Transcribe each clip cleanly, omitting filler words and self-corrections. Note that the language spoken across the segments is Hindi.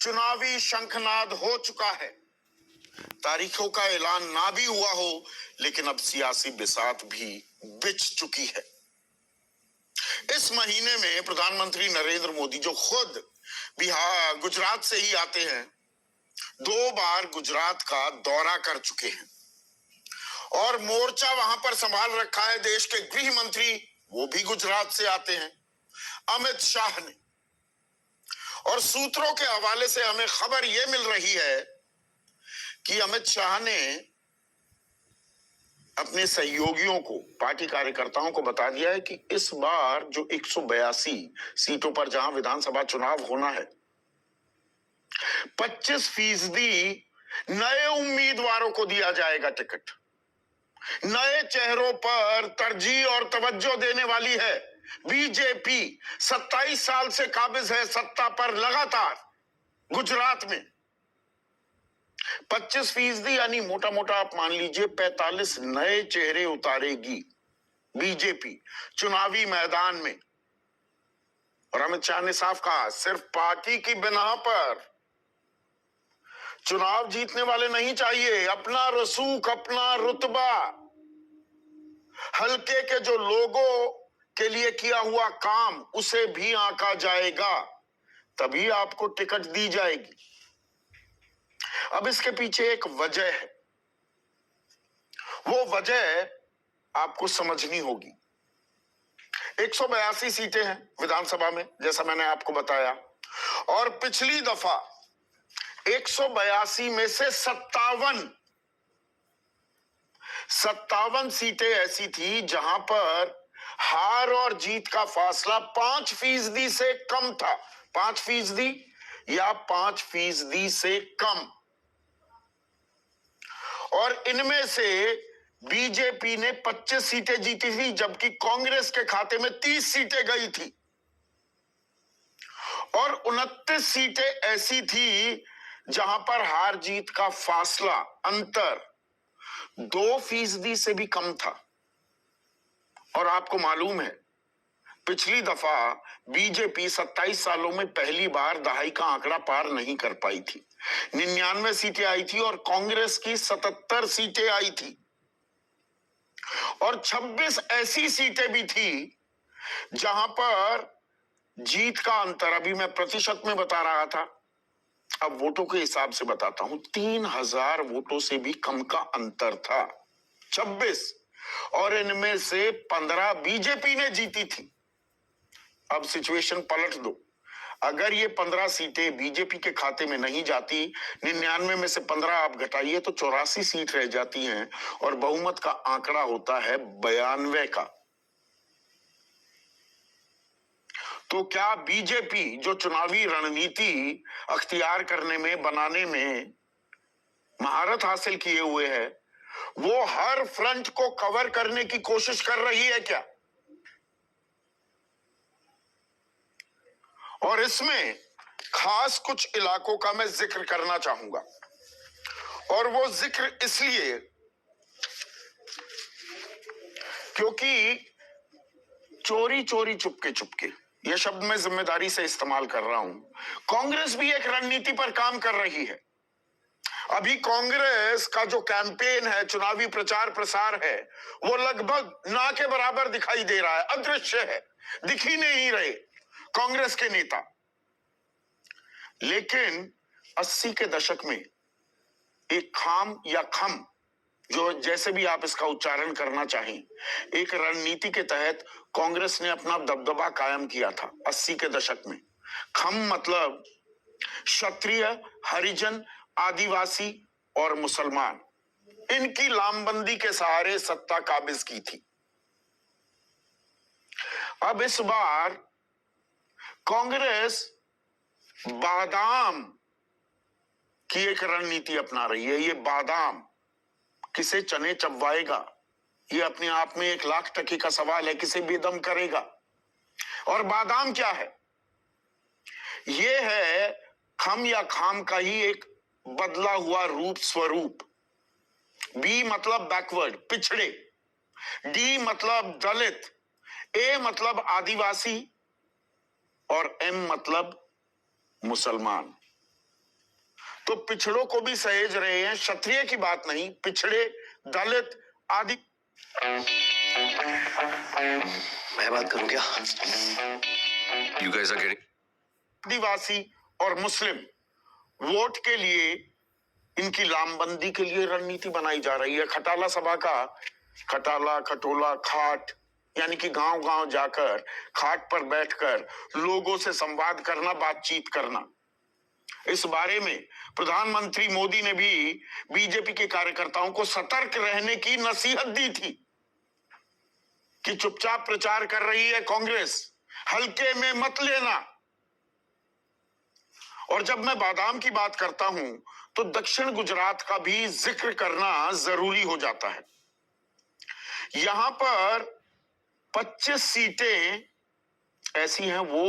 चुनावी शंखनाद हो चुका है। तारीखों का ऐलान ना भी हुआ हो, लेकिन अब सियासी बिसात भी बिछ चुकी है। इस महीने में प्रधानमंत्री नरेंद्र मोदी, जो खुद बिहार गुजरात से ही आते हैं, 2 बार गुजरात का दौरा कर चुके हैं और मोर्चा वहां पर संभाल रखा है। देश के गृह मंत्री वो भी गुजरात से आते हैं, अमित शाह ने। और सूत्रों के हवाले से हमें खबर यह मिल रही है कि अमित शाह ने अपने सहयोगियों को, पार्टी कार्यकर्ताओं को बता दिया है कि इस बार जो 182 सीटों पर जहां विधानसभा चुनाव होना है, 25% नए उम्मीदवारों को दिया जाएगा टिकट। नए चेहरों पर तरजीह और तवज्जो देने वाली है बीजेपी। 27 साल से काबिज है सत्ता पर लगातार गुजरात में। 25% यानी मोटा मोटा आप मान लीजिए 45 नए चेहरे उतारेगी बीजेपी चुनावी मैदान में। और अमित शाह ने साफ कहा, सिर्फ पार्टी की बिना पर चुनाव जीतने वाले नहीं चाहिए, अपना रसूख, अपना रुतबा, हल्के के जो लोगों के लिए किया हुआ काम, उसे भी आंका जाएगा, तभी आपको टिकट दी जाएगी। अब इसके पीछे एक वजह है, वो वजह आपको समझनी होगी। 182 सीटें हैं विधानसभा में, जैसा मैंने आपको बताया, और पिछली दफा 182 में से 57 सीटें ऐसी थी जहां पर हार और जीत का फासला 5% से कम था। 5% या 5% से कम। और इनमें से बीजेपी ने 25 सीटें जीती थी, जबकि कांग्रेस के खाते में 30 सीटें गई थी। और 29 सीटें ऐसी थी जहां पर हार जीत का फासला, अंतर 2% से भी कम था। और आपको मालूम है, पिछली दफा बीजेपी 27 सालों में पहली बार दहाई का आंकड़ा पार नहीं कर पाई थी। 99 सीटें आई थी और कांग्रेस की 77 सीटें आई थी। और 26 ऐसी सीटें भी थी जहां पर जीत का अंतर, अभी मैं प्रतिशत में बता रहा था, अब वोटों के हिसाब से बताता हूं, 3000 वोटों से भी कम का अंतर था। 26, और इनमें से 15 बीजेपी ने जीती थी। अब सिचुएशन पलट दो, अगर ये 15 सीटें बीजेपी के खाते में नहीं जाती, 99 में से 15 आप घटाइए तो 84 सीट रह जाती हैं और बहुमत का आंकड़ा होता है 92 का। तो क्या बीजेपी जो चुनावी रणनीति अख्तियार करने में, बनाने में महारत हासिल किए हुए है, वो हर फ्रंट को कवर करने की कोशिश कर रही है क्या? और इसमें खास कुछ इलाकों का मैं जिक्र करना चाहूंगा, और वो जिक्र इसलिए क्योंकि चोरी चोरी चुपके चुपके, यह शब्द मैं जिम्मेदारी से इस्तेमाल कर रहा हूं, कांग्रेस भी एक रणनीति पर काम कर रही है। अभी कांग्रेस का जो कैंपेन है, चुनावी प्रचार प्रसार है, वो लगभग ना के बराबर दिखाई दे रहा है, अदृश्य है, दिख ही नहीं रहे कांग्रेस के नेता। लेकिन 80 के दशक में एक खाम या खम, जो जैसे भी आप इसका उच्चारण करना चाहें, एक रणनीति के तहत कांग्रेस ने अपना दबदबा कायम किया था 80 के दशक में। खम मतलब क्षत्रिय, हरिजन, आदिवासी और मुसलमान, इनकी लामबंदी के सहारे सत्ता काबिज की थी। अब इस बार कांग्रेस बादाम की एक रणनीति अपना रही है। ये बादाम किसे चने चबवाएगा, ये अपने आप में 1,00,000 का सवाल है, किसे बेदम करेगा। और बादाम क्या है? ये है खम या खाम का ही एक बदला हुआ रूप, स्वरूप। बी मतलब बैकवर्ड, पिछड़े, डी मतलब दलित, ए मतलब आदिवासी और एम मतलब मुसलमान। तो पिछड़ों को भी सहेज रहे हैं, क्षत्रिय की बात नहीं, पिछड़े, दलित आदि। मैं बात करूं क्या? You guys are getting... आदिवासी और मुस्लिम वोट के लिए इनकी लामबंदी के लिए रणनीति बनाई जा रही है। खटाला सभा का खटाला, खटोला, खाट, यानी कि गांव गांव जाकर खाट पर बैठकर लोगों से संवाद करना, बातचीत करना। इस बारे में प्रधानमंत्री मोदी ने भी बीजेपी के कार्यकर्ताओं को सतर्क रहने की नसीहत दी थी कि चुपचाप प्रचार कर रही है कांग्रेस, हल्के में मत लेना। और जब मैं बादाम की बात करता हूं तो दक्षिण गुजरात का भी जिक्र करना जरूरी हो जाता है। यहां पर 25 सीटें ऐसी हैं वो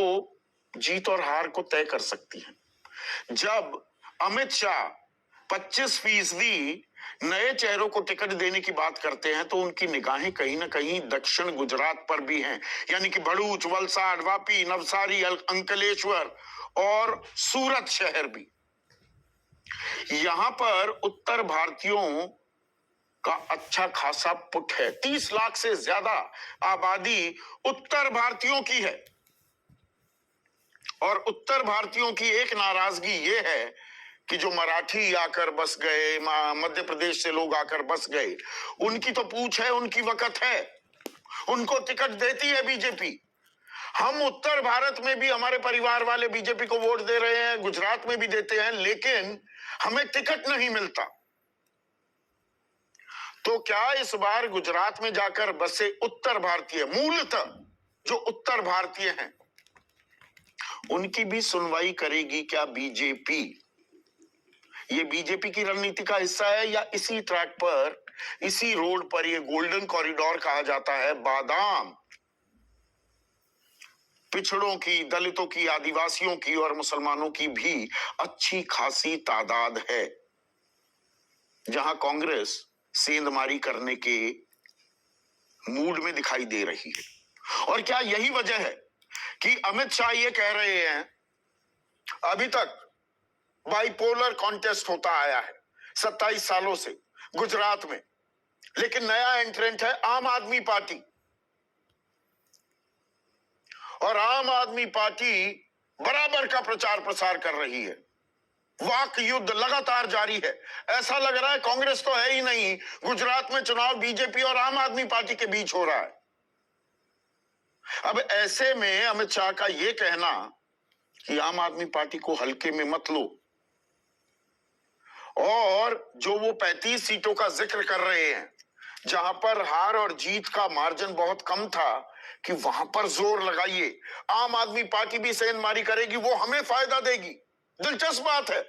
जीत और हार को तय कर सकती हैं। जब अमित शाह 25% नए चेहरों को टिकट देने की बात करते हैं तो उनकी निगाहें कहीं ना कहीं दक्षिण गुजरात पर भी हैं, यानी कि भरूच, वलसाड, वापी, नवसारी, अंकलेश्वर और सूरत शहर भी। यहां पर उत्तर भारतीयों का अच्छा खासा पुट है। 30 लाख से ज्यादा आबादी उत्तर भारतीयों की है। और उत्तर भारतीयों की एक नाराजगी ये है कि जो मराठी आकर बस गए, मध्य प्रदेश से लोग आकर बस गए, उनकी तो पूछ है, उनकी वकत है, उनको टिकट देती है बीजेपी। हम उत्तर भारत में भी हमारे परिवार वाले बीजेपी को वोट दे रहे हैं, गुजरात में भी देते हैं, लेकिन हमें टिकट नहीं मिलता। तो क्या इस बार गुजरात में जाकर बसे उत्तर भारतीय, मूलतः जो उत्तर भारतीय हैं, उनकी भी सुनवाई करेगी क्या बीजेपी? ये बीजेपी की रणनीति का हिस्सा है या इसी ट्रैक पर, इसी रोड पर, ये गोल्डन कॉरिडोर कहा जाता है बादाम, पिछड़ों की, दलितों की, आदिवासियों की और मुसलमानों की भी अच्छी खासी तादाद है, जहां कांग्रेस सेंधमारी करने के मूड में दिखाई दे रही है। और क्या यही वजह है कि अमित शाह ये कह रहे हैं, अभी तक बाइपोलर कॉन्टेस्ट होता आया है 27 सालों से गुजरात में, लेकिन नया एंट्रेंट है आम आदमी पार्टी, और आम आदमी पार्टी बराबर का प्रचार प्रसार कर रही है। वाक युद्ध लगातार जारी है। ऐसा लग रहा है कांग्रेस तो है ही नहीं, गुजरात में चुनाव बीजेपी और आम आदमी पार्टी के बीच हो रहा है। अब ऐसे में अमित शाह का यह कहना कि आम आदमी पार्टी को हल्के में मत लो, और जो वो 35 सीटों का जिक्र कर रहे हैं जहां पर हार और जीत का मार्जिन बहुत कम था, कि वहां पर जोर लगाइए, आम आदमी पार्टी भी सेंधमारी करेगी, वो हमें फायदा देगी। दिलचस्प बात है,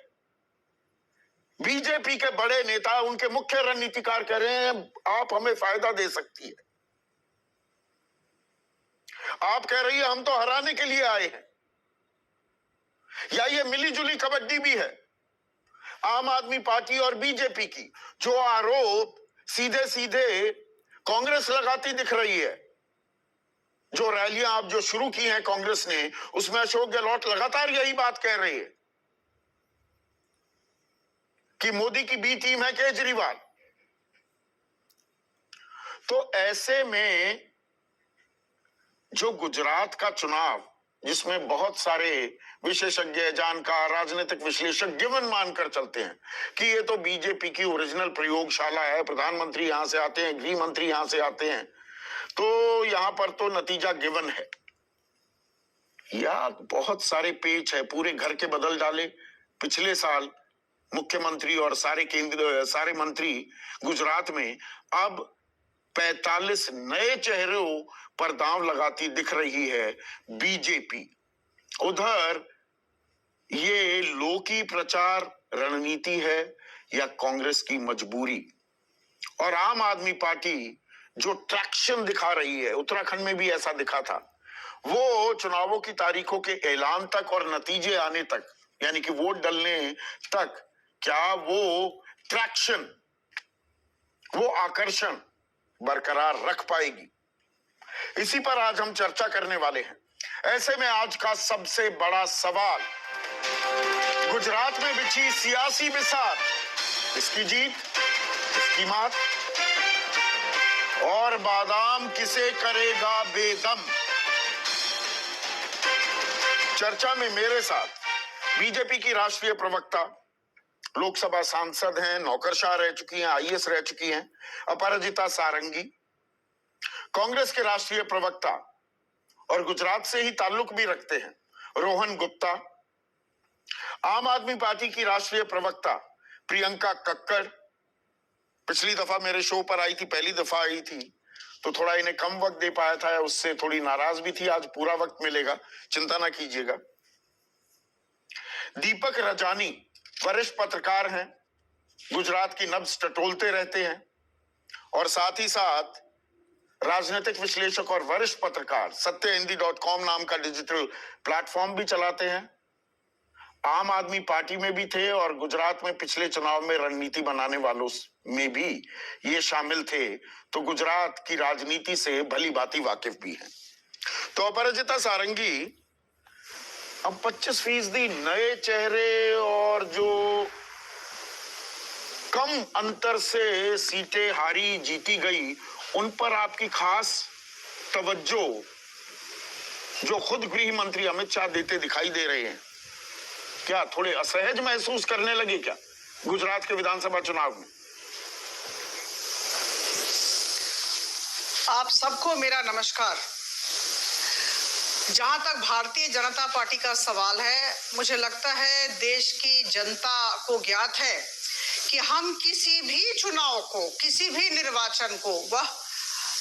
बीजेपी के बड़े नेता, उनके मुख्य रणनीतिकार कह रहे हैं आप हमें फायदा दे सकती है। आप कह रही है हम तो हराने के लिए आए हैं। या ये मिलीजुली कबड्डी भी है आम आदमी पार्टी और बीजेपी की, जो आरोप सीधे सीधे कांग्रेस लगाती दिख रही है। जो रैलियां आप जो शुरू की हैं कांग्रेस ने, उसमें अशोक गहलोत लगातार यही बात कह रहे हैं कि मोदी की बी टीम है केजरीवाल। तो ऐसे में जो गुजरात का चुनाव, जिसमें बहुत सारे विशेषज्ञ, जानकार, राजनीतिक विश्लेषक गिवन मानकर चलते हैं कि ये तो बीजेपी की ओरिजिनल प्रयोगशाला है, प्रधानमंत्री यहां से आते हैं, गृह मंत्री यहां से आते हैं, तो यहां पर तो नतीजा गिवन है। या बहुत सारे पेच है, पूरे घर के बदल डाले। पिछले साल मुख्यमंत्री और सारे मंत्री गुजरात में, अब 45 नए चेहरों पर दांव लगाती दिख रही है बीजेपी। उधर ये लोकी प्रचार रणनीति है या कांग्रेस की मजबूरी? और आम आदमी पार्टी जो ट्रैक्शन दिखा रही है, उत्तराखंड में भी ऐसा दिखा था, वो चुनावों की तारीखों के ऐलान तक और नतीजे आने तक, यानी कि वोट डलने तक, क्या वो ट्रैक्शन, वो आकर्षण बरकरार रख पाएगी? इसी पर आज हम चर्चा करने वाले हैं। ऐसे में आज का सबसे बड़ा सवाल, गुजरात में बिछी सियासी बिसात, इसकी जीत, इसकी मात, और बादाम किसे करेगा बेदम। चर्चा में मेरे साथ बीजेपी की राष्ट्रीय प्रवक्ता, लोकसभा सांसद हैं, नौकरशाह रह चुकी हैं, आईएएस रह चुकी हैं, अपराजिता सारंगी, कांग्रेस के राष्ट्रीय प्रवक्ता और गुजरात से ही ताल्लुक भी रखते हैं रोहन गुप्ता, आम आदमी पार्टी की राष्ट्रीय प्रवक्ता प्रियंका कक्कड़, पिछली दफा मेरे शो पर आई थी, पहली दफा आई थी तो थोड़ा इन्हें कम वक्त दे पाया था, उससे थोड़ी नाराज भी थी, आज पूरा वक्त मिलेगा, चिंता ना कीजिएगा। दीपक रजानी वरिष्ठ पत्रकार हैं, गुजरात की नब्ज टटोलते रहते हैं और साथ ही साथ राजनीतिक विश्लेषक और वरिष्ठ पत्रकार सत्यहिंदी.com नाम का डिजिटल प्लेटफॉर्म भी चलाते हैं। आम आदमी पार्टी में भी थे और गुजरात में पिछले चुनाव में रणनीति बनाने वालों में भी ये शामिल थे, तो गुजरात की राजनीति से भली भांति वाकिफ भी हैं। तो अपराजिता सारंगी, अब 25% नए चेहरे और जो कम अंतर से सीटें हारी जीती गई, उन पर आपकी खास तवज्जो जो खुद गृह मंत्री अमित शाह देते दिखाई दे रहे हैं, क्या थोड़े असहज महसूस करने लगे क्या गुजरात के विधानसभा चुनाव में? आप सबको मेरा नमस्कार। जहां तक भारतीय जनता पार्टी का सवाल है, मुझे लगता है देश की जनता को ज्ञात है कि हम किसी भी चुनाव को, किसी भी निर्वाचन को, वह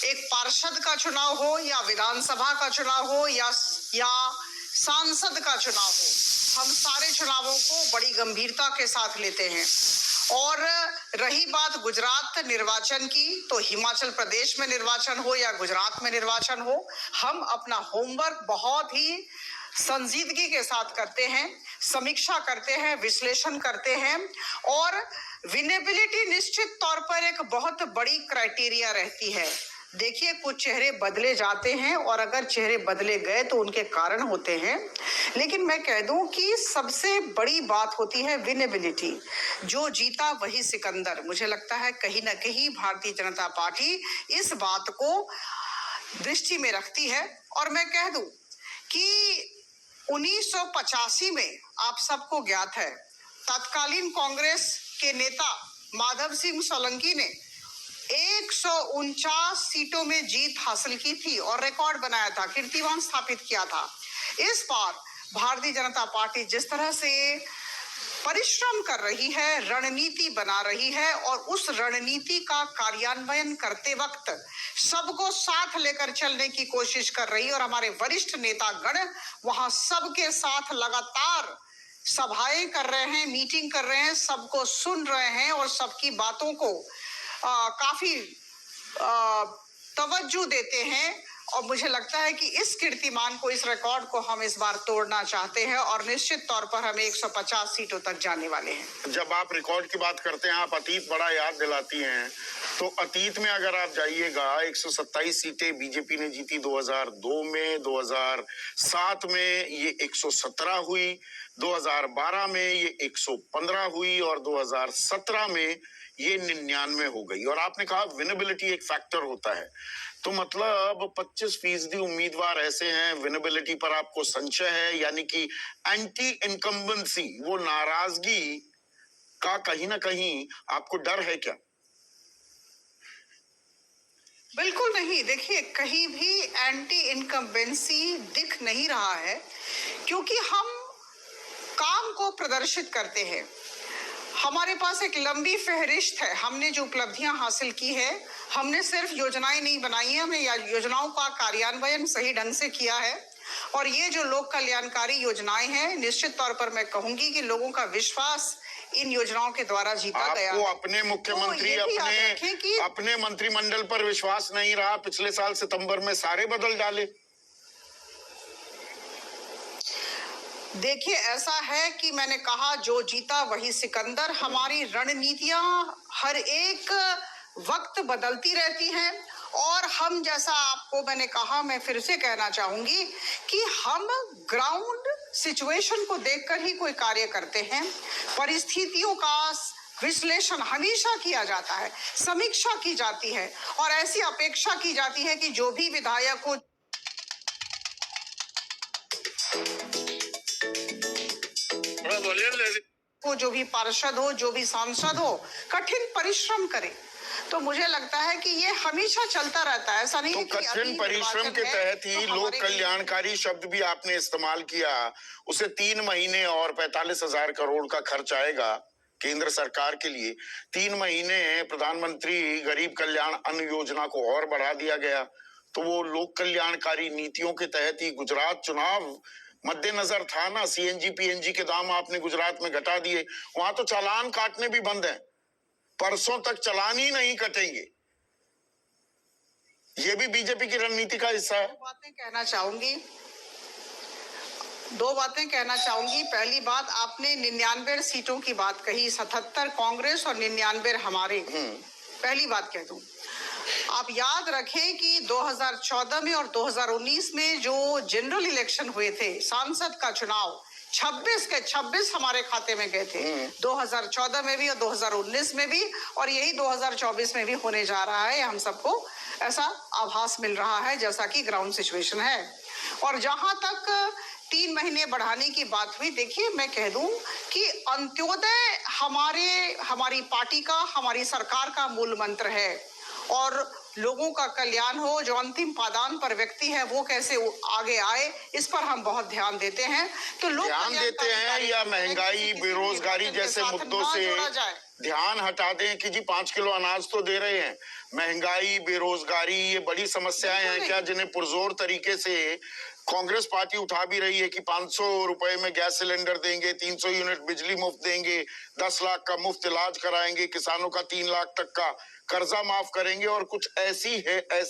एक पार्षद का चुनाव हो या विधानसभा का चुनाव हो या सांसद का चुनाव हो, हम सारे चुनावों को बड़ी गंभीरता के साथ लेते हैं। और रही बात गुजरात निर्वाचन की, तो हिमाचल प्रदेश में निर्वाचन हो या गुजरात में निर्वाचन हो, हम अपना होमवर्क बहुत ही संजीदगी के साथ करते हैं, समीक्षा करते हैं, विश्लेषण करते हैं और विनेबिलिटी निश्चित तौर पर एक बहुत बड़ी क्राइटेरिया रहती है। देखिए, कुछ चेहरे बदले जाते हैं और अगर चेहरे बदले गए तो उनके कारण होते हैं, लेकिन मैं कह दूं कि सबसे बड़ी बात होती है विनेबिलिटी। जो जीता वही सिकंदर। मुझे लगता है कहीं ना कहीं भारतीय जनता पार्टी इस बात को दृष्टि में रखती है। और मैं कह दूं कि 1985 में आप सबको ज्ञात है, तत्कालीन कांग्रेस के नेता माधव सिंह सोलंकी ने 149 सीटों में जीत हासिल की थी और रिकॉर्ड बनाया था, कीर्तिमान स्थापित किया था। इस बार भारतीय जनता पार्टी जिस तरह से परिश्रम कर रही है, रणनीति बना रही है और उस रणनीति का कार्यान्वयन करते वक्त सबको साथ लेकर चलने की कोशिश कर रही है और हमारे वरिष्ठ नेतागण वहां सबके साथ लगातार सभाएं कर रहे हैं, मीटिंग कर रहे हैं, सबको सुन रहे हैं और सबकी बातों को काफी तवज्जो देते हैं। और मुझे लगता है कि इस कीर्तिमान को, इस रिकॉर्ड को हम इस बार तोड़ना चाहते हैं और निश्चित तौर पर हम 150 सीटों तक जाने वाले हैं। जब आप रिकॉर्ड की बात करते हैं, आप अतीत बड़ा याद दिलाती हैं, तो अतीत में अगर आप जाइएगा, 127 सीटें बीजेपी ने जीती 2002 में, 2007 में ये 117 हुई, 2012 में ये 115 हुई और 2017 में ये 99 हो गई। और आपने कहा विनेबिलिटी एक फैक्टर होता है, तो मतलब 25% उम्मीदवार ऐसे हैं, विनेबिलिटी पर आपको संशय है, यानी कि एंटी इनकम्बेंसी, वो नाराजगी का कहीं ना कहीं आपको डर है क्या? बिल्कुल नहीं। देखिए, कहीं भी एंटी इनकम्बेंसी दिख नहीं रहा है, क्योंकि हम काम को प्रदर्शित करते हैं। हमारे पास एक लंबी फहरिस्त है, हमने जो उपलब्धियां हासिल की है, हमने सिर्फ योजनाएं नहीं बनाई है, हमने योजनाओं का कार्यान्वयन सही ढंग से किया है। और ये जो लोक कल्याणकारी योजनाएं हैं, निश्चित तौर पर मैं कहूंगी कि लोगों का विश्वास इन योजनाओं के द्वारा जीता गया। आपको अपने मुख्यमंत्री तो अपने मंत्रिमंडल पर विश्वास नहीं रहा, पिछले साल सितंबर में सारे बदल डाले। देखिए, ऐसा है कि मैंने कहा जो जीता वही सिकंदर। हमारी रणनीतियां हर एक वक्त बदलती रहती हैं और हम, जैसा आपको मैंने कहा, मैं फिर से कहना चाहूंगी कि हम ग्राउंड सिचुएशन को देखकर ही कोई कार्य करते हैं। परिस्थितियों का विश्लेषण हमेशा किया जाता है, समीक्षा की जाती है और ऐसी अपेक्षा की जाती है कि जो भी विधायक हो, जो भी पार्षद हो, जो भी सांसद हो, कठिन परिश्रम करे। तो मुझे लगता है कि ये हमेशा चलता रहता है, ऐसा नहीं तो है कि कठिन परिश्रम के तहत ही लोक कल्याणकारी शब्द भी आपने इस्तेमाल किया। उसे 3 महीने और 45,000 करोड़ का खर्च आएगा केंद्र सरकार के लिए। 3 महीने प्रधानमंत्री गरीब कल्याण अन्न योजना को और बढ़ा दिया गया। तो वो लोक कल्याणकारी नीतियों के तहत ही गुजरात चुनाव मद्देनजर था ना, सीएनजी पीएनजी के दाम आपने गुजरात में घटा दिए। वहां तो चालान काटने भी बंद हैं, परसों तक चालान ही नहीं कटेंगे। ये भी बीजेपी की रणनीति का हिस्सा है। दो बातें कहना चाहूंगी। पहली बात, आपने 99 सीटों की बात कही, 77 कांग्रेस और 99 हमारे। पहली बात कह दूं, आप याद रखें कि 2014 में और 2019 में जो जनरल इलेक्शन हुए थे, सांसद का चुनाव, 26 के 26 हमारे खाते में गए थे। 2014 में भी और 2019 में भी, और यही 2024 में भी होने जा रहा है। हम सबको ऐसा आभास मिल रहा है जैसा कि ग्राउंड सिचुएशन है। और जहां तक 3 महीने बढ़ाने की बात हुई, देखिए मैं कह दूं कि अंत्योदय हमारी पार्टी का, हमारी सरकार का मूल मंत्र है और लोगों का कल्याण हो। जो अंतिम पादान पर व्यक्ति है वो कैसे आगे आए, इस पर हम बहुत ध्यान देते हैं। तो लोग ध्यान देते हैं या महंगाई बेरोजगारी जैसे मुद्दों से ध्यान हटा दें कि जी 5 किलो अनाज तो दे रहे हैं। महंगाई बेरोजगारी ये बड़ी समस्याएं हैं क्या, जिन्हें पुरजोर तरीके से कांग्रेस पार्टी उठा भी रही है कि 500 रुपए में गैस सिलेंडर देंगे, 300 यूनिट बिजली मुफ्त देंगे, 10 लाख का मुफ्त इलाज कराएंगे, किसानों का 3 लाख तक का कर्जा माफ करेंगे और कुछ ऐसे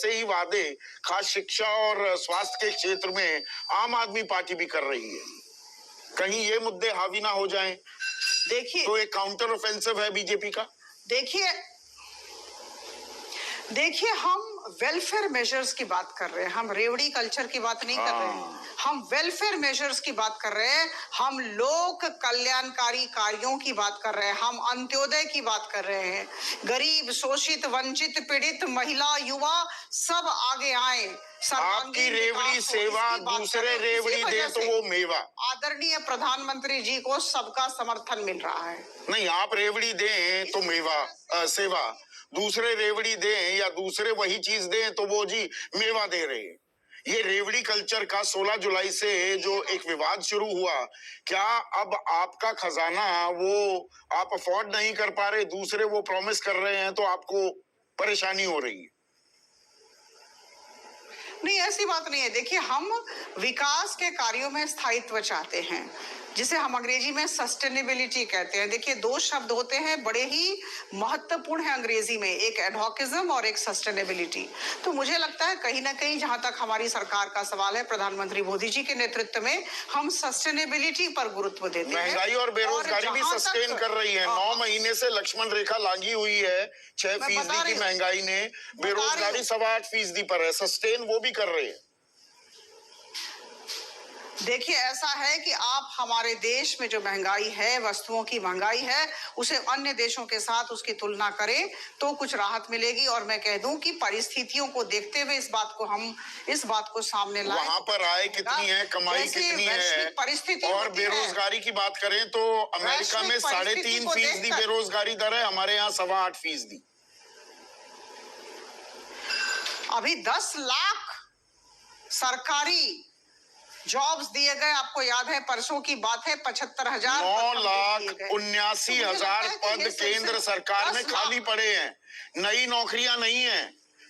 ही वादे खास शिक्षा और स्वास्थ्य के क्षेत्र में आम आदमी पार्टी भी कर रही है। कहीं ये मुद्दे हावी ना हो जाएं। देखिए, तो एक काउंटर ऑफेंसिव है बीजेपी का। देखिए हम वेलफेयर मेजर्स की बात कर रहे हैं, हम रेवड़ी कल्चर की बात नहीं कर रहे हैं, हम वेलफेयर मेजर्स की बात कर रहे हैं, हम लोक कल्याणकारी कार्यों की बात कर रहे हैं, हम अंत्योदय की बात कर रहे हैं। गरीब, शोषित, वंचित, पीड़ित, महिला, युवा सब आगे आए। आपकी रेवड़ी सेवा दूसरे रेवड़ी दे तो वो मेवा। आदरणीय प्रधानमंत्री जी को सबका समर्थन मिल रहा है। नहीं, आप रेवड़ी दें तो मेवा सेवा, दूसरे रेवड़ी दें या दूसरे वही चीज दें तो वो जी मेवा दे रहे हैं। ये रेवड़ी कल्चर का 16 जुलाई से जो एक विवाद शुरू हुआ, क्या अब आपका खजाना वो आप अफोर्ड नहीं कर पा रहे, दूसरे वो प्रॉमिस कर रहे हैं तो आपको परेशानी हो रही है? नहीं, ऐसी बात नहीं है। देखिए, हम विकास के कार्यों में स्थायित्व चाहते हैं, जिसे हम अंग्रेजी में सस्टेनेबिलिटी कहते हैं। देखिए, 2 शब्द होते हैं, बड़े ही महत्वपूर्ण है अंग्रेजी में, एक एडहॉकिज्म और एक सस्टेनेबिलिटी। तो मुझे लगता है कहीं ना कहीं जहां तक हमारी सरकार का सवाल है, प्रधानमंत्री मोदी जी के नेतृत्व में हम सस्टेनेबिलिटी पर गुरुत्व देते हैं। महंगाई और बेरोजगारी भी सस्टेन कर रही है। 9 महीने से लक्ष्मण रेखा लागी हुई है, 6% की महंगाई ने, बेरोजगारी 8.25% पर है, सस्टेन वो भी कर रहे हैं। देखिए, ऐसा है कि आप हमारे देश में जो महंगाई है, वस्तुओं की महंगाई है, उसे अन्य देशों के साथ उसकी तुलना करें तो कुछ राहत मिलेगी। और मैं कह दूं कि परिस्थितियों को देखते हुए इस बात को सामने लाएं। वहां पर आय कितनी है, कमाई कितनी है, और बेरोजगारी की बात करें तो अमेरिका में 3.5% बेरोजगारी दर है, हमारे यहाँ 8.25%। अभी 10 लाख सरकारी जॉब्स दिए गए, आपको याद है परसों की बात है, 75,000 9,79,000 पद केंद्र सरकार में खाली पड़े हैं, नई नौकरियां नहीं है।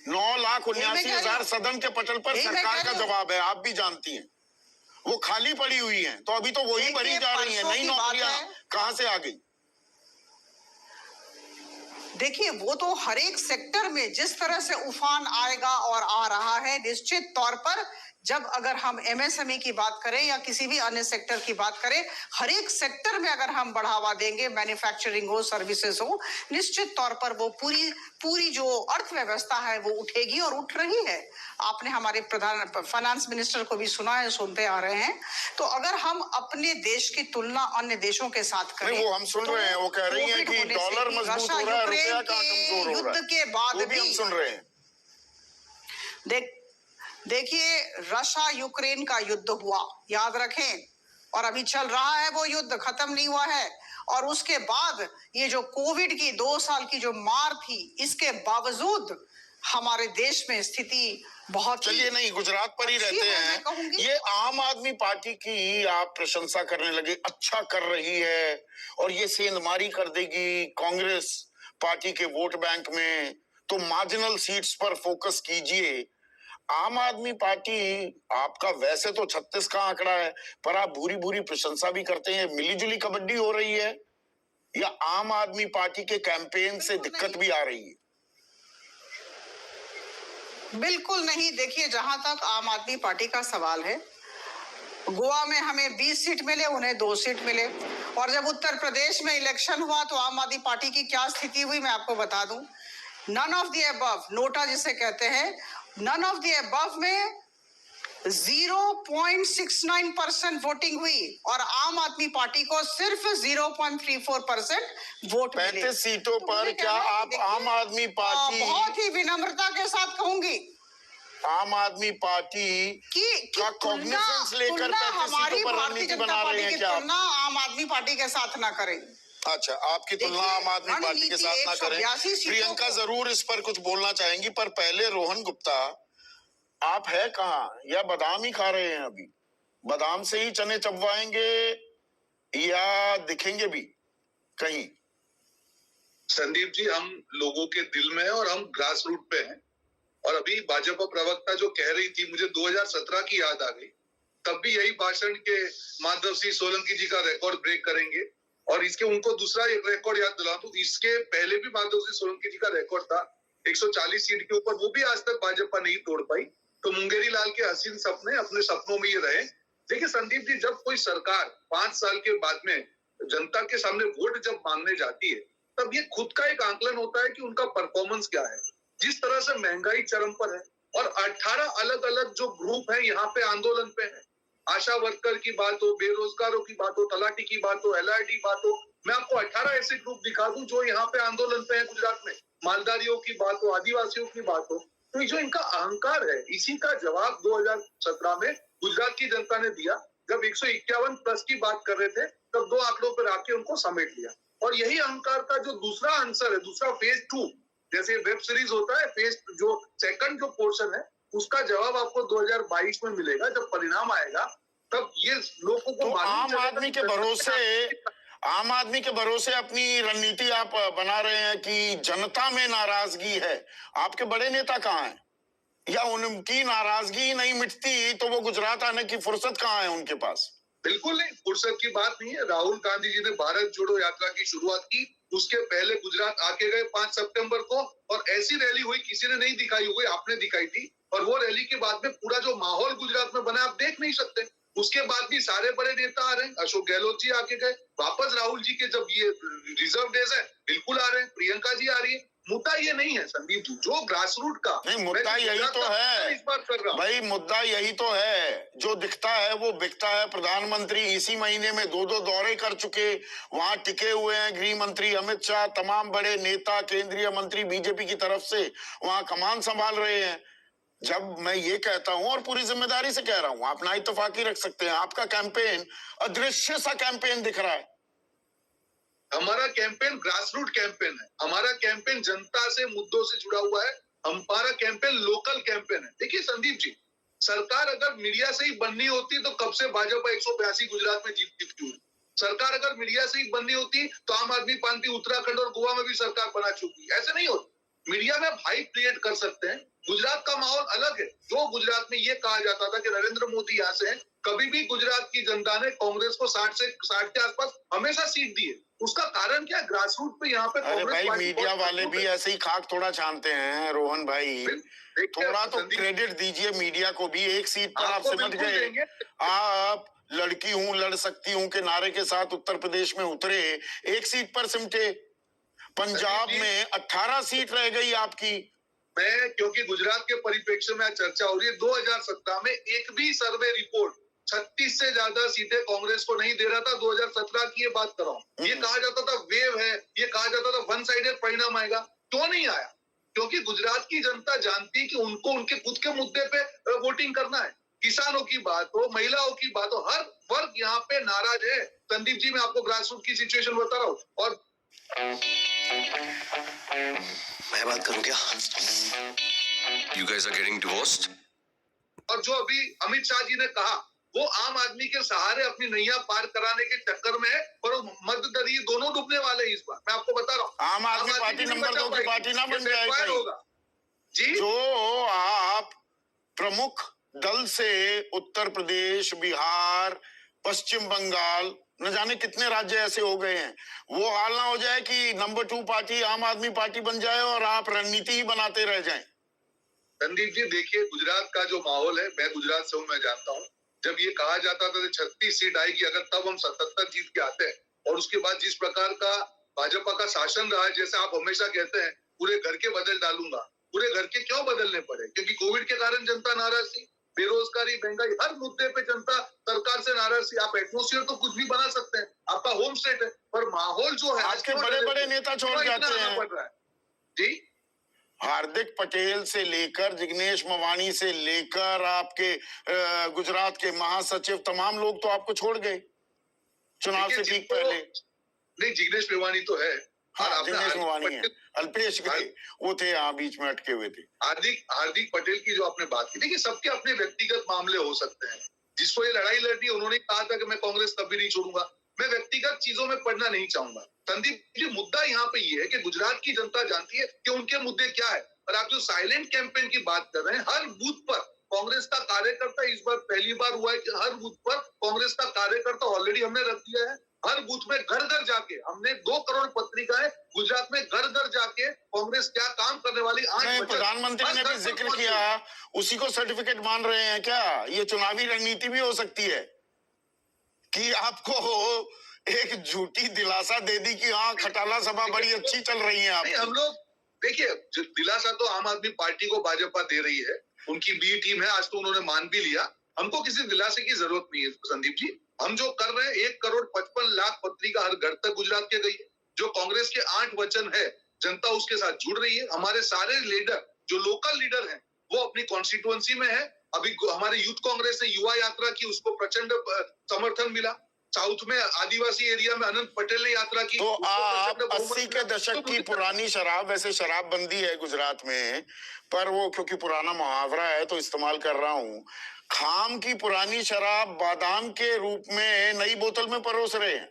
9,79,000 सदन के पटल पर सरकार का जवाब है, आप भी जानती हैं। वो खाली पड़ी हुई हैं, तो अभी तो वही भरी जा रही हैं, नई नौकरियां कहां से आ गई? देखिए, वो तो हर एक सेक्टर में जिस तरह से उफान आएगा और आ रहा है, निश्चित तौर पर जब अगर हम एमएसएमई की बात करें या किसी भी अन्य सेक्टर की बात करें, हर एक सेक्टर में अगर हम बढ़ावा देंगे, मैन्युफैक्चरिंग हो, सर्विसेज हो, निश्चित तौर पर वो पूरी जो अर्थव्यवस्था है वो उठेगी और उठ रही है। आपने हमारे प्रधान फाइनेंस मिनिस्टर को भी सुना है, सुनते आ रहे हैं। तो अगर हम अपने देश की तुलना अन्य देशों के साथ करें, वो हम सुन रहे हैं, वो कह रही हैं कि डॉलर मजबूत हो रहा है, रुपया कहाँ कमजोर हो रहा है, युद्ध के बाद भी हम सुन रहे हैं। देखिए, रशिया यूक्रेन का युद्ध हुआ, याद रखें, और अभी चल रहा है वो युद्ध, खत्म नहीं हुआ है। और उसके बाद ये जो कोविड की 2 साल की जो मार थी, इसके बावजूद हमारे देश में स्थिति बहुत, चलिए नहीं, गुजरात पर ही रहते हैं। ये आम आदमी पार्टी की आप प्रशंसा करने लगे, अच्छा कर रही है और ये सेंधमारी कर देगी कांग्रेस पार्टी के वोट बैंक में, तो मार्जिनल सीट्स पर फोकस कीजिए। आम आदमी पार्टी आपका वैसे तो 36 का आंकड़ा है, पर आप भूरी भूरी प्रशंसा भी करते हैं। मिलीजुली कबड्डी हो रही है या आम आदमी पार्टी के कैंपेन से दिक्कत भी आ रही है? बिल्कुल नहीं। देखिए, जहां तक आम आदमी पार्टी का सवाल है, गोवा में हमें 20 सीट मिले, उन्हें 2 सीट मिले। और जब उत्तर प्रदेश में इलेक्शन हुआ तो आम आदमी पार्टी की क्या स्थिति हुई मैं आपको बता दूं। None of the above, NOTA जिसे कहते हैं, नन ऑफ द अबव में 0.69% वोटिंग हुई और आम आदमी पार्टी को सिर्फ 0.34% वोट मिले। 35 सीटों पर क्या आप आम आदमी पार्टी, बहुत ही विनम्रता के साथ कहूंगी, आम आदमी पार्टी का कॉग्निजेंस लेकर 35 सीटों पर रणनीति बना रहे हैं क्या? तुलना आम आदमी पार्टी के साथ ना करें। अच्छा, आपकी तुलना आम आदमी पार्टी के साथ ना करें। प्रियंका जरूर इस पर कुछ बोलना चाहेंगी, पर पहले रोहन गुप्ता, आप है कहाँ, या बादाम ही खा रहे हैं? अभी बादाम से ही चने चबवाएंगे या दिखेंगे भी कहीं? संदीप जी, हम लोगों के दिल में हैं और हम ग्रास रूट पे हैं। और अभी भाजपा प्रवक्ता जो कह रही थी, मुझे 2017 की याद आ गई। तब भी यही भाषण के माधव सिंह सोलंकी जी का रिकॉर्ड ब्रेक करेंगे और इसके उनको दूसरा एक रिकॉर्ड याद दिला दूं। इसके पहले भी माधव सिंह सोलंकी जी का रिकॉर्ड था 140 सीट के ऊपर, वो भी आज तक भाजपा नहीं तोड़ पाई। तो मुंगेरी लाल के हसीन सपने अपने सपनों में ये रहे। देखिए संदीप जी, जब कोई सरकार 5 साल के बाद में जनता के सामने वोट जब मांगने जाती है, तब ये खुद का एक आंकलन होता है कि उनका परफॉर्मेंस क्या है। जिस तरह से महंगाई चरम पर है और 18 अलग अलग जो ग्रुप है यहाँ पे आंदोलन पे है, आशा वर्कर की बात हो, बेरोजगारों की बात हो, तलाटी की बात हो, LRD बात हो, मैं आपको 18 ऐसे ग्रुप दिखा दूं जो यहाँ पे आंदोलन पे है गुजरात में। मालधारियों की बात हो, आदिवासियों की बात हो, तो जो इनका अहंकार है, इसी का जवाब 2017 में गुजरात की जनता ने दिया। जब 151+ की बात कर रहे थे, तब 2 आंकड़ों पर आके उनको समेट लिया। और यही अहंकार का जो दूसरा आंसर है, दूसरा फेज 2, जैसे वेब सीरीज होता है, फेज जो सेकंड जो पोर्शन है, उसका जवाब आपको 2022 में मिलेगा। जब परिणाम आएगा तब ये लोगों को तो आम आदमी के भरोसे अपनी रणनीति आप बना रहे हैं कि जनता में नाराजगी है। आपके बड़े नेता कहाँ हैं? या उनकी नाराजगी नहीं मिटती तो वो गुजरात आने की फुर्सत कहाँ है उनके पास? बिल्कुल नहीं, फुर्सत की बात नहीं है। राहुल गांधी जी ने भारत जोड़ो यात्रा की शुरुआत की, उसके पहले गुजरात आके गए 5 सितंबर को, और ऐसी रैली हुई किसी ने नहीं दिखाई हुई, आपने दिखाई थी। और वो रैली के बाद में पूरा जो माहौल गुजरात में बना आप देख नहीं सकते। उसके बाद भी सारे बड़े नेता आ रहे हैं, अशोक गहलोत जी आके गए, वापस राहुल जी के जब ये रिजर्व डेज है बिल्कुल आ रहे हैं, प्रियंका जी आ रही है। मुद्दा ये नहीं है संदीप जी, जो ग्रास रूट का नहीं, मुद्दा यही तो है इस बात कर रहा हूं भाई, मुद्दा यही तो है। जो दिखता है वो बिकता है। प्रधानमंत्री इसी महीने में 2 दौरे कर चुके, वहां टिके हुए हैं। गृह मंत्री अमित शाह, तमाम बड़े नेता, केंद्रीय मंत्री बीजेपी की तरफ से वहां कमान संभाल रहे हैं। जब मैं ये कहता हूं, और पूरी जिम्मेदारी से कह रहा हूं, आप ना इत्तेफाकी रख सकते हैं, आपका कैंपेन अदृश्य सा कैंपेन दिख रहा है। हमारा कैंपेन ग्रास रूट कैंपेन है, हमारा कैंपेन जनता से, मुद्दों से जुड़ा हुआ है। हमारा कैंपेन लोकल कैंपेन है। देखिए संदीप जी, सरकार अगर मीडिया से ही बननी होती तो कब से भाजपा 182 गुजरात में जीतती क्यों? सरकार अगर मीडिया से ही बननी होती तो आम आदमी पार्टी उत्तराखंड और गोवा में भी सरकार बना चुकी। ऐसे नहीं होती। मीडिया में हाइप क्रिएट कर सकते हैं। गुजरात का माहौल अलग है। जो गुजरात में ये कहा जाता था कि नरेंद्र मोदी यहाँ से हैं, कभी भी गुजरात की जनता ने कांग्रेस को 60 के आसपास हमेशा सीट दी है। उसका कारण क्या? ग्रास रूट पे यहाँ पे अरे भाई, मीडिया वाले भी ऐसे ही खाक थोड़ा छानते हैं रोहन भाई। देखिए, थोड़ा तो संदीप, क्रेडिट दीजिए मीडिया को भी। एक सीट पर आप आपको सिमट बिल्कुल गए। देंगे। आप लड़की हूं लड़ सकती हूं के नारे के साथ उत्तर प्रदेश में उतरे, एक सीट पर सिमटे। पंजाब संदीप जी, में 18 सीट रह गई आपकी। मैं, क्योंकि गुजरात के परिप्रेक्ष्य में आज चर्चा हो रही है, 2017 में एक भी सर्वे रिपोर्ट 36 से ज्यादा सीटें कांग्रेस को नहीं दे रहा था। 2017 की ये बात कर रहा हूं। ये कहा जाता था वेव है, ये कहा जाता था वन साइडेड परिणाम आएगा। क्यों नहीं आया? क्योंकि गुजरात की जनता जानती है कि उनको उनके खुद के मुद्दे पे वोटिंग करना है। किसानों की बात हो, महिलाओं की बात हो, हर वर्ग यहाँ पे नाराज है। संदीप जी, मैं आपको ग्रासरूट की सिचुएशन बता रहा हूँ। और मैं बात करूं क्या? You guys are getting divorced? और जो अभी अमित शाह जी ने कहा, वो आम आदमी के सहारे अपनी नैया पार कराने के चक्कर में है, और मध्य दलित दोनों डूबने वाले हैं इस बार। मैं आपको बता रहा हूँ, आम आदमी पार्टी नहीं नंबर बचा 2 की पाएगी। पार्टी ना बन ये जाए backfire कहीं। होगा जी। जो आप प्रमुख दल से उत्तर प्रदेश, बिहार, पश्चिम बंगाल, न जाने कितने राज्य ऐसे हो गए हैं, वो हाल ना हो जाए कि नंबर 2 पार्टी आम आदमी पार्टी बन जाए और आप रणनीति ही बनाते रह जाएं। संदीप जी, देखिए, गुजरात का जो माहौल है, मैं गुजरात से हूँ, मैं जानता हूँ। जब ये कहा जाता था कि 36 सीट आएगी, अगर तब हम 77 जीत के आते हैं, और उसके बाद जिस प्रकार का भाजपा का शासन रहा है, जैसे आप हमेशा कहते हैं, पूरे घर के बदल डालूंगा। पूरे घर के क्यों बदलने पड़े? क्योंकि कोविड के कारण जनता नाराज थी, बेरोजगारी, महंगाई, हर मुद्दे पे जनता सरकार से नाराज थी। आप एटमोस्फियर तो कुछ भी बना सकते हैं, आपका होम स्टेट है, पर माहौल जो है, आपके बड़े बड़े नेता छोड़ जाते हैं। पड़ रहा है जी। हार्दिक पटेल से लेकर जिग्नेश मेवाणी से लेकर आपके गुजरात के महासचिव, तमाम लोग तो आपको छोड़ गए चुनाव से ठीक पहले। नहीं, जिग्नेश मेवाणी तो है। हाँ, जिग्नेश मेवाणी है, अल्पेश गए, वो थे यहाँ बीच में अटके हुए थे। हार्दिक पटेल की जो आपने बात की, देखिए, सबके अपने व्यक्तिगत मामले हो सकते हैं। जिसको ये लड़ाई लड़नी, उन्होंने कहा था कि मैं कांग्रेस कभी नहीं छोड़ूंगा। मैं व्यक्तिगत चीजों में पढ़ना नहीं चाहूंगा। संदीप जी, मुद्दा यहाँ पे ये है कि गुजरात की जनता जानती है कि उनके मुद्दे क्या है। और आप जो साइलेंट कैंपेन की बात कर रहे हैं, हर बूथ पर कांग्रेस का कार्यकर्ता, इस बार पहली बार हुआ है कि हर बूथ पर कांग्रेस का कार्यकर्ता ऑलरेडी हमने रख दिया है। हर बूथ में घर घर जाके हमने 2 करोड़ पत्रिकाएं गुजरात में घर घर जाके कांग्रेस क्या काम करने वाली प्रधानमंत्री ने भी जिक्र किया, उसी को सर्टिफिकेट मान रहे हैं क्या? ये चुनावी रणनीति भी हो सकती है कि आपको एक झूठी दिलासा दे दी कि हाँ, खटाला सभा बड़ी अच्छी चल रही है। नहीं, हम लोग देखिए, दिलासा तो आम आदमी पार्टी को भाजपा दे रही है, उनकी बी टीम है, आज तो उन्होंने मान भी लिया। हमको किसी दिलासे की जरूरत नहीं है संदीप जी। हम जो कर रहे हैं, 1 करोड़ 55 लाख पत्रिका हर घर तक गुजरात के गई है। जो कांग्रेस के 8 वचन है, जनता उसके साथ जुड़ रही है। हमारे सारे लीडर, जो लोकल लीडर हैं, वो अपनी कॉन्स्टिट्यूएंसी में है। अभी हमारे यूथ कांग्रेस ने युवा यात्रा की, उसको प्रचंड समर्थन मिला। साउथ में आदिवासी एरिया में अनंत पटेल ने यात्रा की। तो आप 80 के दशक की पुरानी शराब, वैसे शराबबंदी है गुजरात में, पर वो क्योंकि पुराना मुहावरा है तो इस्तेमाल कर रहा हूँ, खाम की पुरानी शराब बादाम के रूप में नई बोतल में परोस रहे हैं।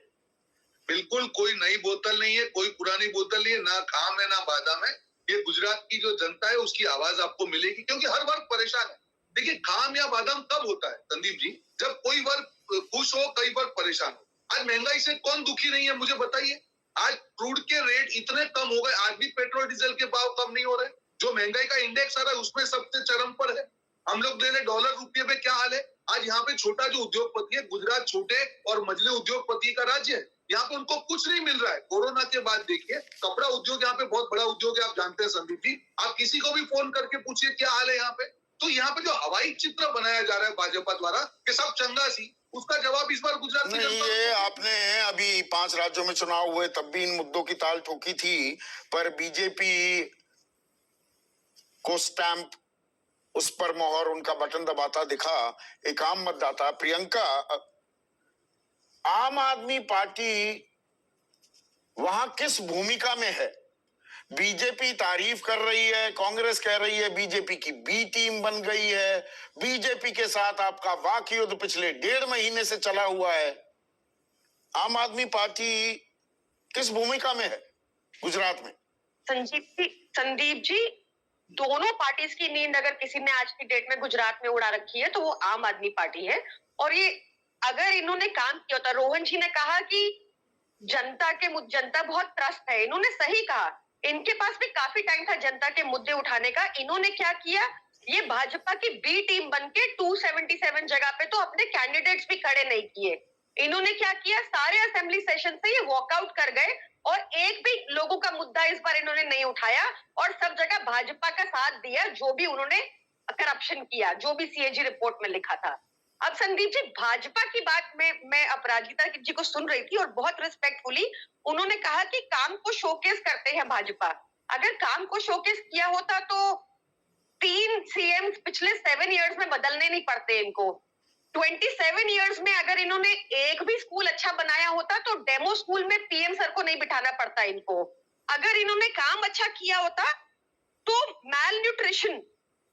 बिल्कुल, कोई नई बोतल नहीं है, कोई पुरानी बोतल नहीं है, ना खाम है ना बादाम है। ये गुजरात की जो जनता है, उसकी आवाज आपको मिलेगी, क्योंकि हर वर्ग परेशान है। देखिए, खाम या बादाम कब होता है संदीप जी? जब कोई वर्ग खुश हो, कई वर्ग परेशान हो। आज महंगाई से कौन दुखी नहीं है, मुझे बताइए। आज क्रूड के रेट इतने कम हो गए, आज भी पेट्रोल डीजल के भाव कम नहीं हो रहे। जो महंगाई का इंडेक्स आ रहा है, उसमें सबसे चरम पर है। हम लोग ले रहे डॉलर रुपये में, क्या हाल है? आज यहाँ पे छोटा जो उद्योगपति है, गुजरात छोटे और मझले उद्योगपति का राज्य है। यहाँ पे उनको कुछ नहीं मिल रहा है। कोरोना के बाद देखिए, कपड़ा उद्योग यहाँ पे बहुत बड़ा उद्योग है, आप जानते हैं संदीप जी। आप किसी को भी फोन करके पूछिए क्या हाल है यहाँ पे। तो यहाँ पे जो हवाई चित्र बनाया जा रहा है भाजपा द्वारा कि सब चंगा सी, उसका जवाब इस बार गुजरात की नहीं, ये आपने अभी 5 राज्यों में चुनाव हुए तब भी इन मुद्दों की ताल ठोकी थी, पर बीजेपी को स्टैंप, उस पर मोहर, उनका बटन दबाता दिखा एक आम मतदाता। प्रियंका, आम आदमी पार्टी वहां किस भूमिका में है? बीजेपी तारीफ कर रही है, कांग्रेस कह रही है बीजेपी की बी टीम बन गई है। बीजेपी के साथ आपका वाक युद्ध पिछले 1.5 महीने से चला हुआ है। आम आदमी पार्टी किस भूमिका में है गुजरात में? संदीप जी, दोनों पार्टीज की नींद अगर किसी ने आज की डेट में गुजरात में उड़ा रखी है तो वो आम आदमी पार्टी है। और ये अगर इन्होंने काम किया होता, रोहन जी ने कहा कि जनता बहुत त्रस्त है, इन्होंने सही कहा। इनके पास भी काफी टाइम था जनता के मुद्दे उठाने का। इन्होंने क्या किया, ये भाजपा की बी टीम बनके 277 जगह पे तो अपने कैंडिडेट्स भी खड़े नहीं किए। इन्होंने क्या किया, सारे असेंबली सेशन से ये वॉकआउट कर गए और एक भी लोगों का मुद्दा इस बार इन्होंने नहीं उठाया और सब जगह भाजपा का साथ दिया, जो भी उन्होंने करप्शन किया, जो भी सीएजी रिपोर्ट में लिखा था। अब संदीप जी, भाजपा की बात में मैं अपराजिता जी को सुन रही थी और बहुत रिस्पेक्टफुली उन्होंने कहा कि काम को शोकेस करते हैं भाजपा। अगर काम को शोकेस किया होता तो 3 सीएम पिछले 7 इयर्स में बदलने नहीं पड़ते इनको। 27 इयर्स में अगर इन्होंने एक भी स्कूल अच्छा बनाया होता तो डेमो स्कूल में पीएम सर को नहीं बिठाना पड़ता इनको। अगर इन्होंने काम अच्छा किया होता तो मैल न्यूट्रिशन,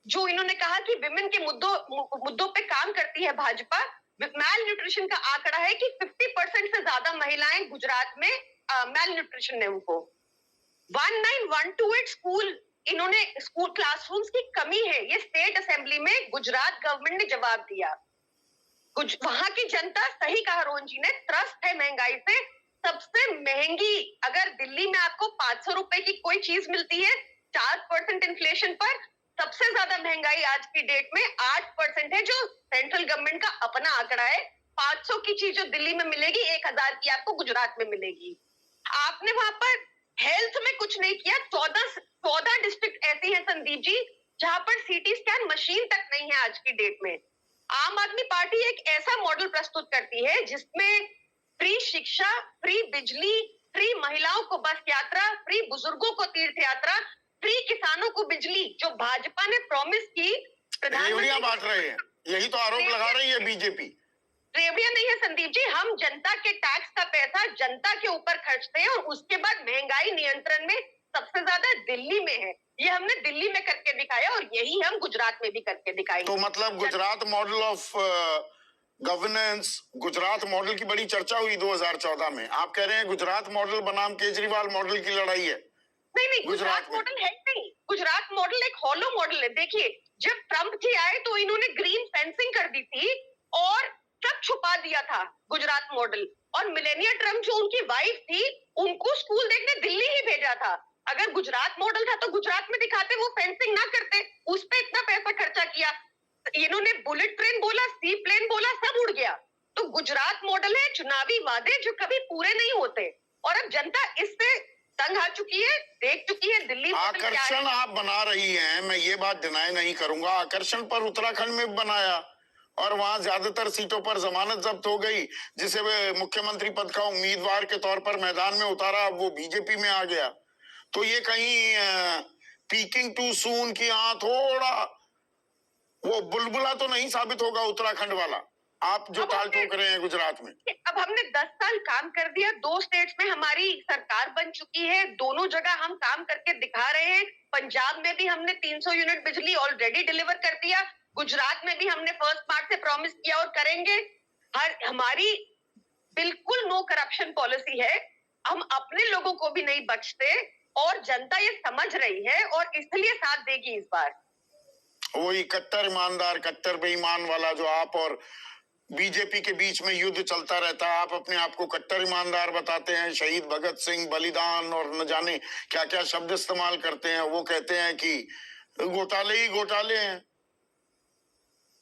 जो इन्होंने कहा कि विमेन के मुद्दों पे काम करती है भाजपा, मैल न्यूट्रिशन का आंकड़ा है कि 50% से ज्यादा महिलाएं गुजरात में मैल न्यूट्रिशन है उनको। 19128 स्कूल, इन्होंने स्कूल क्लासरूम्स की कमी है, ये स्टेट असेंबली में गुजरात गवर्नमेंट ने जवाब दिया। वहां की जनता, सही कहा रोहन जी ने, त्रस्त है महंगाई से। सबसे महंगी, अगर दिल्ली में आपको 500 रुपए की कोई चीज मिलती है 4% इन्फ्लेशन पर, सबसे ज्यादा महंगाई आज की डेट में 8% है, जो सेंट्रल गवर्नमेंट का अपना आंकड़ा है। 500 की चीज जो दिल्ली में मिलेगी 1000 की आपको गुजरात में मिलेगी। आपने वहां पर हेल्थ में कुछ नहीं किया। 14 डिस्ट्रिक्ट ऐसी हैं संदीप जी जहां पर सीटी स्कैन मशीन तक नहीं है आज की डेट में। आम आदमी पार्टी एक ऐसा मॉडल प्रस्तुत करती है जिसमें फ्री शिक्षा, फ्री बिजली, फ्री महिलाओं को बस यात्रा, फ्री बुजुर्गों को तीर्थ यात्रा, फ्री किसानों को बिजली, जो भाजपा ने प्रॉमिस की। रेवड़ियां बांट रहे हैं, यही तो आरोप लगा रही है बीजेपी। रेवड़ियां नहीं है संदीप जी, हम जनता के टैक्स का पैसा जनता के ऊपर खर्चते हैं और उसके बाद महंगाई नियंत्रण में सबसे ज्यादा दिल्ली में है। ये हमने दिल्ली में करके दिखाया और यही हम गुजरात में भी करके दिखाएंगे। तो मतलब Gujarat model of governance, Gujarat model की बड़ी चर्चा हुई 2014 में। आप कह रहे हैं गुजरात मॉडल बनाम केजरीवाल मॉडल की लड़ाई है। नहीं, गुजरात मॉडल है नहीं। गुजरात मॉडल एक हॉलो मॉडल है। देखिए, जब ट्रंप जी आए तो इन्होंने ग्रीन फेंसिंग कर दी थी और सब छुपा दिया था गुजरात मॉडल। और मिलेनिया ट्रंप जो उनकी वाइफ थी, उनको स्कूल देखने दिल्ली ही भेजा था। अगर गुजरात मॉडल था तो गुजरात में दिखाते, वो फेंसिंग ना करते, उस पे इतना पैसा खर्चा किया। इन्होंने बुलेट ट्रेन बोला, सी प्लेन बोला, सब उड़ गया। तो गुजरात मॉडल है चुनावी वादे जो कभी पूरे नहीं होते, और अब जनता इससे तंग आ चुकी है, देख चुकी है दिल्ली मॉडल क्या है। आकर्षण आप बना रही हैं, मैं ये बात डिनाई नहीं करूंगा। आकर्षण पर उत्तराखंड में बनाया और वहां ज्यादातर सीटों पर जमानत जब्त हो गई, जिसे वे मुख्यमंत्री पद का उम्मीदवार के तौर पर मैदान में उतारा, वो बीजेपी में आ गया। तो ये कहीं पीकिंग टू सून की थोड़ा वो बुलबुला तो नहीं साबित होगा उत्तराखंड वाला, आप जो ताल ठोक रहे हैं गुजरात में। अब हमने 10 साल काम कर दिया, 2 स्टेट्स में हमारी सरकार बन चुकी है, दोनों जगह हम काम करके दिखा रहे हैं। पंजाब में भी हमने 300 यूनिट बिजली ऑलरेडी डिलीवर कर दिया, गुजरात में भी हमने 1 मार्च से प्रॉमिस किया और करेंगे। हमारी बिल्कुल नो करप्शन पॉलिसी है, हम अपने लोगों को भी नहीं बख्शते और जनता ये समझ रही है और इसलिए साथ देगी इस बार। वही कट्टर ईमानदार कट्टर बेईमान वाला जो आप और बीजेपी के बीच में युद्ध चलता रहता है। आप अपने आप को कट्टर ईमानदार बताते हैं, शहीद भगत सिंह, बलिदान और न जाने क्या क्या शब्द इस्तेमाल करते हैं। वो कहते हैं कि घोटाले ही घोटाले हैं,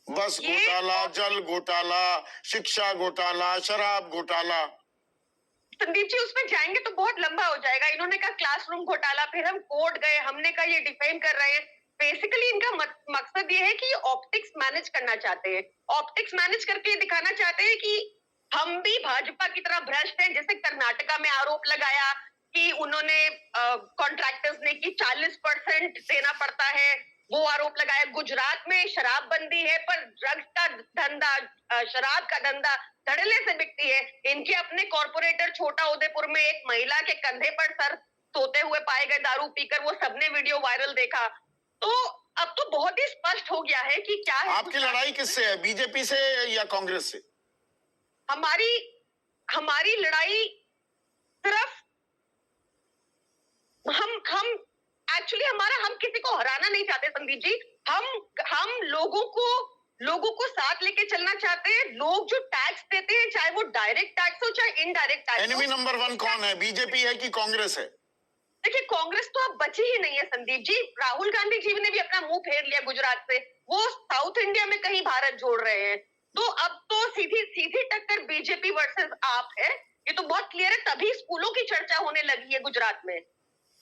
बस घोटाला, जल घोटाला, शिक्षा घोटाला, शराब घोटाला। संदीप जी, उसमें जाएंगे तो बहुत लंबा हो जाएगा। इन्होंने कहा क्लासरूम घोटाला, फिर हम कोर्ट गए, हमने कहा ये डिफेम कर रहे हैं। बेसिकली इनका मकसद ये है कि ये ऑप्टिक्स मैनेज करना चाहते हैं, ऑप्टिक्स मैनेज करके दिखाना चाहते हैं कि हम भी भाजपा की तरह भ्रष्ट हैं। जैसे कर्नाटका में आरोप लगाया कि उन्होंने कॉन्ट्रैक्टर्स ने कि 40% देना पड़ता है, वो आरोप लगाया। गुजरात में शराबबंदी है पर ड्रग्स का धंधा, शराब का धंधा धड़ल्ले से बिकती है। इनके अपने कॉर्पोरेटर छोटा उदयपुर में एक महिला के कंधे पर सर सोते हुए पाए गए दारू पीकर, वो सबने वीडियो वायरल देखा। तो अब तो बहुत ही स्पष्ट हो गया है कि क्या है। आपकी लड़ाई किससे है, बीजेपी से या कांग्रेस से? हमारी लड़ाई सिर्फ हम एक्चुअली हम किसी को हराना नहीं चाहते संदीप जी। हम लोगों को साथ लेके चलना चाहते हैं। लोग जो टैक्स देते हैं, चाहे वो डायरेक्ट टैक्स हो चाहे इनडायरेक्ट टैक्स हो। एनिमी नंबर 1 कौन है, बीजेपी है कि कांग्रेस है? देखिए कांग्रेस तो अब बची ही नहीं है संदीप जी। राहुल गांधी जी ने भी अपना मुंह फेर लिया गुजरात से, वो साउथ इंडिया में कहीं भारत जोड़ रहे हैं। तो अब तो सीधी सीधी टक्कर बीजेपी वर्सेस आप है, ये तो बहुत क्लियर है। तभी स्कूलों की चर्चा होने लगी है गुजरात में।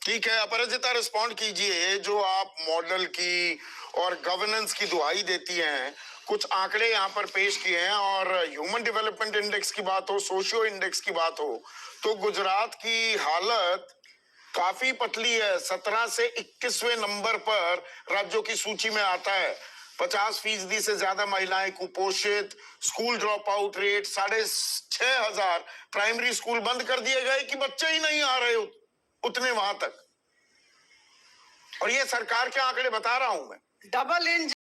ठीक है, अपराजिता रिस्पॉन्ड कीजिए। जो आप मॉडल की और गवर्नेंस की दुहाई देती हैं, कुछ आंकड़े यहाँ पर पेश किए हैं, और ह्यूमन डेवलपमेंट इंडेक्स की बात हो, सोशियो इंडेक्स की बात हो, तो गुजरात की हालत काफी पतली है। 17 से 21वें नंबर पर राज्यों की सूची में आता है। 50% से ज्यादा महिलाएं कुपोषित, school drop out rate, 6,500 primary school बंद कर दिए गए कि बच्चे ही नहीं आ रहे उतने वहां तक। और ये सरकार के आंकड़े बता रहा हूं मैं। Double engine